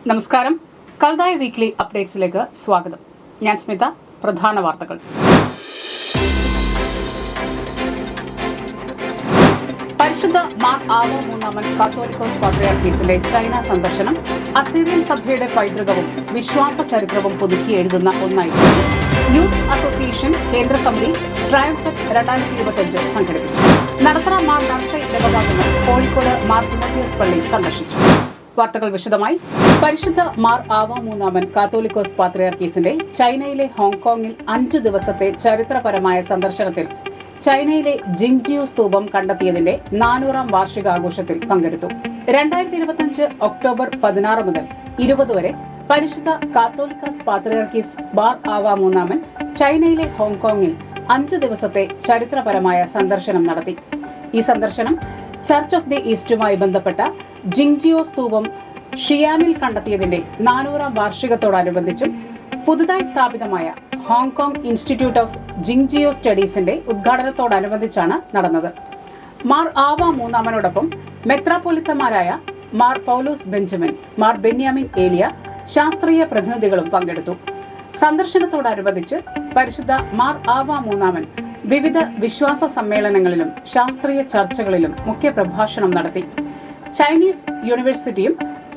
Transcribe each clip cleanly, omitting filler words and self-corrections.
നമസ്കാരം. കൽതായ വീക്ക്ലി അപ്ഡേറ്റ്സിലേക്ക് സ്വാഗതം. ഞാൻ സ്മിത. പ്രധാന വാർത്തകൾ. പരിശുദ്ധ മാർ ആവ മൂന്നാമൻ കാത്തോലിക്കോസ് പാത്രിയാർക്കീസിന്റെ ചൈന സന്ദർശനം അസീറിയൻ സഭയുടെ പൈതൃകവും വിശ്വാസ ചരിത്രവും പുതുക്കി എഴുതുന്ന ഒന്നായി. യൂത്ത് അസോസിയേഷൻ കേന്ദ്ര സമിതി ട്രയംഫറ്റ് 2025 സംഘടിപ്പിച്ചു. നടത്തറ മാർ നർസൈ ദേവകാംഗങ്ങൾ കോഴിക്കോട് മാർ തിമോത്തിയോസ് പള്ളി സന്ദർശിച്ചു. വാർത്തകൾ വിശദമായി. പരിശുദ്ധ മാർ ആവ മൂന്നാമൻ കാത്തോലിക്കോസ് പാത്രിയാർക്കീസിന്റെ ചൈനയിലെ ഹോങ്കോങ്ങിൽ 5 ദിവസത്തെ ചരിത്രപരമായ സന്ദർശനത്തിൽ ചൈനയിലെ ജിങ്ജിയോ സ്തൂപം കണ്ടെത്തിയതിന്റെ 400ാം വാർഷികാഘോഷത്തിൽ പങ്കെടുത്തു. 2025 ഒക്ടോബർ 16 മുതൽ 20 വരെ പരിശുദ്ധ കാത്തോലിക്കോസ് പാത്രിയാർക്കീസ് മാർ ആവ മൂന്നാമൻ ചൈനയിലെ ഹോങ്കോങ്ങിൽ 5 ദിവസത്തെ ചരിത്രപരമായ സന്ദർശനം നടത്തി. ഈ സന്ദർശനം ചർച്ച് ഓഫ് ദി ഈസ്റ്റുമായി ബന്ധപ്പെട്ട ജിങ്ജിയോ സ്തൂപം ഷിയാനിൽ കണ്ടെത്തിയതിന്റെ 400ാം വാർഷികത്തോടനുബന്ധിച്ചും പുതുതായി സ്ഥാപിതമായ ഹോങ്കോങ് ഇൻസ്റ്റിറ്റ്യൂട്ട് ഓഫ് ജിങ്ജിയോ സ്റ്റഡീസിന്റെ ഉദ്ഘാടനത്തോടനുബന്ധിച്ചാണ് നടന്നത്. മാർ ആവ മൂന്നാമനോടൊപ്പം മെത്രാപ്പൊലിത്തമാരായ മാർ പൗലോസ് ബെഞ്ചമിൻ, മാർ ബെന്യാമിൻ ഏലിയ, ശാസ്ത്രീയ പ്രതിനിധികളും പങ്കെടുത്തു. സന്ദർശനത്തോടനുബന്ധിച്ച് പരിശുദ്ധ മാർ ആവ മൂന്നാമൻ വിവിധ വിശ്വാസ സമ്മേളനങ്ങളിലും ശാസ്ത്രീയ ചർച്ചകളിലും മുഖ്യപ്രഭാഷണം നടത്തി. ചൈനീസ് യൂണിവേഴ്സിറ്റിയും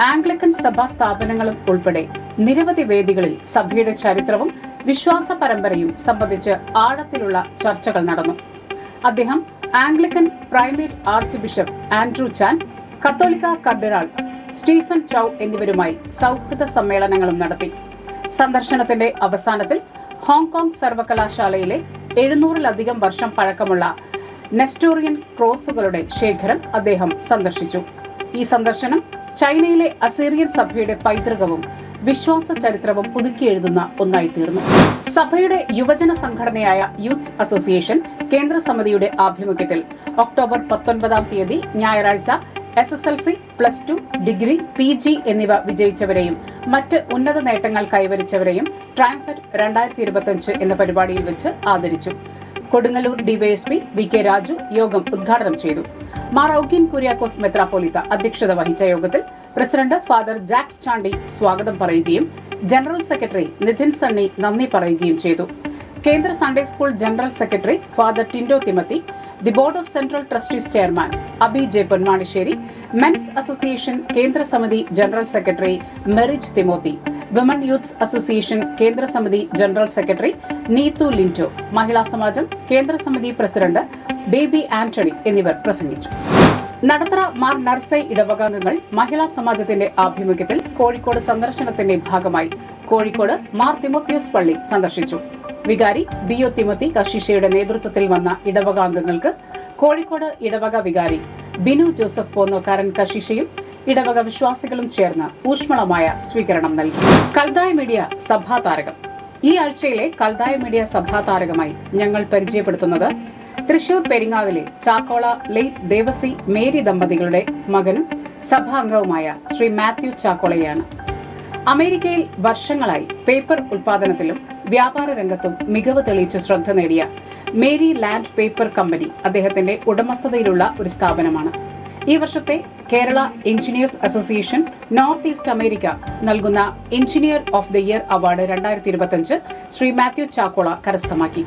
ആംഗ്ലിക്കൻ സഭാ സ്ഥാപനങ്ങളും ഉൾപ്പെടെ നിരവധി വേദികളിൽ സഭയുടെ ചരിത്രവും വിശ്വാസ പരമ്പരയും സംബന്ധിച്ച് ആഴത്തിലുള്ള ചർച്ചകൾ നടന്നു. അദ്ദേഹം Anglican primate archbishop Andrew Chan, കത്തോലിക്ക കർഡിനാൾ സ്റ്റീഫൻ ചൌ എന്നിവരുമായി സൗഹൃദ സമ്മേളനങ്ങളും നടത്തി. സന്ദർശനത്തിന്റെ അവസാനത്തിൽ ഹോങ്കോങ് സർവകലാശാലയിലെ 700-ലധികം വർഷം പഴക്കമുള്ള നെസ്റ്റോറിയൻ ക്രോസുകളുടെ ശേഖരം അദ്ദേഹം സന്ദർശിച്ചു. ഈ സന്ദർശനം ചൈനയിലെ അസീറിയൻ സഭയുടെ പൈതൃകവും വിശ്വാസ ചരിത്രവും പുതുക്കിയെഴുതുന്ന ഒന്നായി തീർന്നു. സഭയുടെ യുവജന സംഘടനയായ യൂത്ത് അസോസിയേഷൻ കേന്ദ്ര സമിതിയുടെ ആഭിമുഖ്യത്തിൽ ഒക്ടോബർ 19-ാം തീയതി ഞായറാഴ്ച SSLC, +2, ഡിഗ്രി, PG എന്നിവ വിജയിച്ചവരെയും മറ്റ് ഉന്നത നേട്ടങ്ങൾ കൈവരിച്ചവരെയും ട്രയംഫറ്റ് 2025 എന്ന പരിപാടിയിൽ വെച്ച് ആദരിച്ചു. കൊടുങ്ങല്ലൂർ ഡിവൈഎസ്പി VK രാജു യോഗം ഉദ്ഘാടനം ചെയ്തു. മാർ ഔഗീൻ കുര്യാക്കോസ് മെത്രാപ്പൊലീത്ത അധ്യക്ഷത വഹിച്ച യോഗത്തിൽ പ്രസിഡന്റ് ഫാദർ ജാക്സ് ചാണ്ടി സ്വാഗതം പറയുകയും ജനറൽ സെക്രട്ടറി നിതിൻ സണ്ണി നന്ദി പറയുകയും ചെയ്തു. കേന്ദ്ര Sunday school general secretary father Tindo Timothy, the board of central trustees chairman Abi J Ponmanisseri, men's association കേന്ദ്ര സമിതി general secretary Merij Timothy, women youth association കേന്ദ്ര സമിതി ജനറൽ സെക്രട്ടറി നീതു ലിൻറ്റോ, മഹിളാ സമാജം കേന്ദ്ര സമിതി പ്രസിഡന്റ് ബേബി ആന്റണി എന്നിവർ പ്രസംഗിച്ചു. നടത്തറ മാർ നർസൈ ഇടവകാംഗങ്ങൾ മഹിളാ സമാജത്തിന്റെ ആഭിമുഖ്യത്തിൽ കോഴിക്കോട് സന്ദർശനത്തിന്റെ ഭാഗമായി കോഴിക്കോട് മാർ തിമോത്തിയോസ് പള്ളി സന്ദർശിച്ചു. വികാരി BO തിമോത്തി കശീശയുടെ നേതൃത്വത്തിൽ വന്ന ഇടവകാംഗങ്ങൾക്ക് കോഴിക്കോട് ഇടവക വികാരി ബിനു ജോസഫ് പോന്നോക്കാരൻ കശീശയും ഇടവക വിശ്വാസികളും ചേർന്ന് ഊഷ്മളമായ സ്വീകരണം നൽകി. കൽതായ മീഡിയ സഭാതാരകം. ഈ ആഴ്ചയിലെ കൽതായ മീഡിയ സഭാതാരകമായി ഞങ്ങൾ പരിചയപ്പെടുത്തുന്നത് തൃശൂർ പെരിങ്ങാവിലെ ചാക്കോള ലേറ്റ് ദേവസി മേരി ദമ്പതികളുടെ മകനും സഭാംഗവുമായ ശ്രീ മാത്യു ചാക്കോളയാണ്. അമേരിക്കയിൽ വർഷങ്ങളായി പേപ്പർ ഉൽപാദനത്തിലും വ്യാപാര രംഗത്തും മികവ് തെളിയിച്ച് ശ്രദ്ധ നേടിയ മേരി ലാൻഡ് പേപ്പർ കമ്പനി അദ്ദേഹത്തിന്റെ ഉടമസ്ഥതയിലുള്ള ഒരു സ്ഥാപനമാണ്. ഈ വർഷത്തെ Kerala engineers association north east America നൽകുന്ന engineer of the year award 2025 Sree Mathew Chackola കരസ്ഥമാക്കി.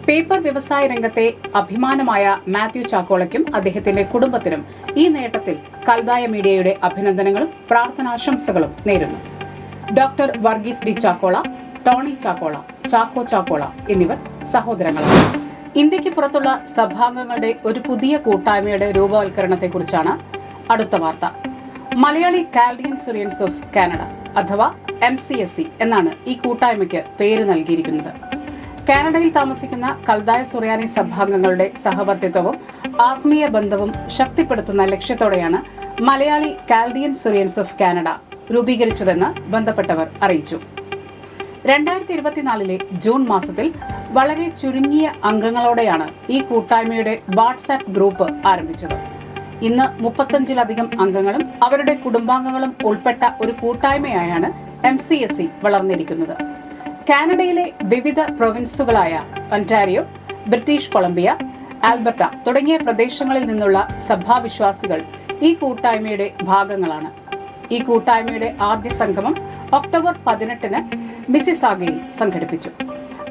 പേപ്പർ വ്യവസായ രംഗത്തെ അഭിമാനമായ മാത്യു ചാക്കോളയ്ക്കും അദ്ദേഹത്തിന്റെ കുടുംബത്തിനും ഈ നേട്ടത്തിൽ കൽതായ മീഡിയയുടെ അഭിനന്ദനങ്ങളും പ്രാർത്ഥനാശംസകളും നേരുന്നു. Doctor Varghese D Chakkola, Tony Chakkola, Chacko Chakkola എന്നിവർ സഹോദരങ്ങളാണ്. ഇന്ത്യക്ക് പുറത്തുള്ള സഭാംഗങ്ങളുടെ ഒരു പുതിയ കൂട്ടായ്മയുടെ രൂപവൽക്കരണത്തെക്കുറിച്ചാണ് അടുത്ത വാർത്ത. മലയാളി കാൽഡിയൻ സുറിയൻസ് ഓഫ് കാനഡ അഥവാ MCSC എന്നാണ് ഈ കൂട്ടായ്മയ്ക്ക് പേര് നൽകിയിരിക്കുന്നത്. കാനഡയിൽ താമസിക്കുന്ന കൽതായ സുറിയാനി സഭാംഗങ്ങളുടെ സഹവർത്തിത്വവും ആത്മീയ ബന്ധവും ശക്തിപ്പെടുത്തുന്ന ലക്ഷ്യത്തോടെയാണ് മലയാളി കാൽഡിയൻ സുറിയൻസ് ഓഫ് കാനഡ രൂപീകരിച്ചതെന്ന് ബന്ധപ്പെട്ടവർ അറിയിച്ചു. 2024 ജൂൺ മാസത്തിൽ വളരെ ചുരുങ്ങിയ അംഗങ്ങളോടെയാണ് ഈ കൂട്ടായ്മയുടെ വാട്സാപ്പ് ഗ്രൂപ്പ് ആരംഭിച്ചത്. ഇന്ന് 35-ലധികം അംഗങ്ങളും അവരുടെ കുടുംബാംഗങ്ങളും ഉൾപ്പെട്ട ഒരു കൂട്ടായ്മയായാണ് MCSC വളർന്നിരിക്കുന്നത്. കാനഡയിലെ വിവിധ പ്രൊവിൻസുകളായ ഒന്റാരിയോ, ബ്രിട്ടീഷ് കൊളംബിയ, ആൽബർട്ട തുടങ്ങിയ പ്രദേശങ്ങളിൽ നിന്നുള്ള സഭാവിശ്വാസികൾ ഈ കൂട്ടായ്മയുടെ ഭാഗങ്ങളാണ്. ഈ കൂട്ടായ്മയുടെ ആദ്യ സംഗമം ഒക്ടോബർ 18-ന് മിസിസാഗയിൽ സംഘടിപ്പിച്ചു.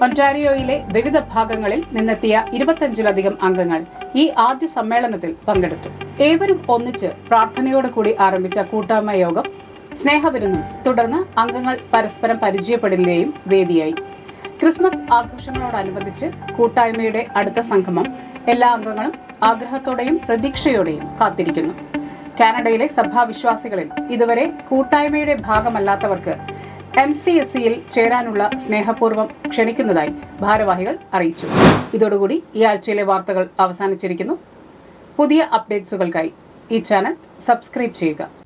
ഒന്റാരിയോയിലെ വിവിധ ഭാഗങ്ങളിൽ നിന്നെത്തിയ 25-ലധികം അംഗങ്ങൾ ഈ ആദ്യ സമ്മേളനത്തിൽ പങ്കെടുത്തു. ഏവരും ഒന്നിച്ച് പ്രാർത്ഥനയോടുകൂടി ആരംഭിച്ച കൂട്ടായ്മ യോഗം സ്നേഹവിരുന്നും തുടർന്ന് അംഗങ്ങൾ പരസ്പരം പരിചയപ്പെടലിന്റെയും വേദിയായി. ക്രിസ്മസ് ആഘോഷങ്ങളോടനുബന്ധിച്ച് കൂട്ടായ്മയുടെ അടുത്ത സംഗമം എല്ലാ അംഗങ്ങളും ആഗ്രഹത്തോടെയും പ്രതീക്ഷയോടെയും കാത്തിരിക്കുന്നു. കാനഡയിലെ സഭാവിശ്വാസികളിൽ ഇതുവരെ കൂട്ടായ്മയുടെ ഭാഗമല്ലാത്തവർക്ക് MCSCയിൽ ചേരാനുള്ള സ്നേഹപൂർവ്വം ക്ഷണിക്കുന്നതായി ഭാരവാഹികൾ അറിയിച്ചു. ഇതോടുകൂടി ഈ ആഴ്ചയിലെ വാർത്തകൾ അവസാനിച്ചിരിക്കുന്നു. പുതിയ അപ്ഡേറ്റ്സുകൾക്കായി ഈ ചാനൽ സബ്സ്ക്രൈബ് ചെയ്യുക.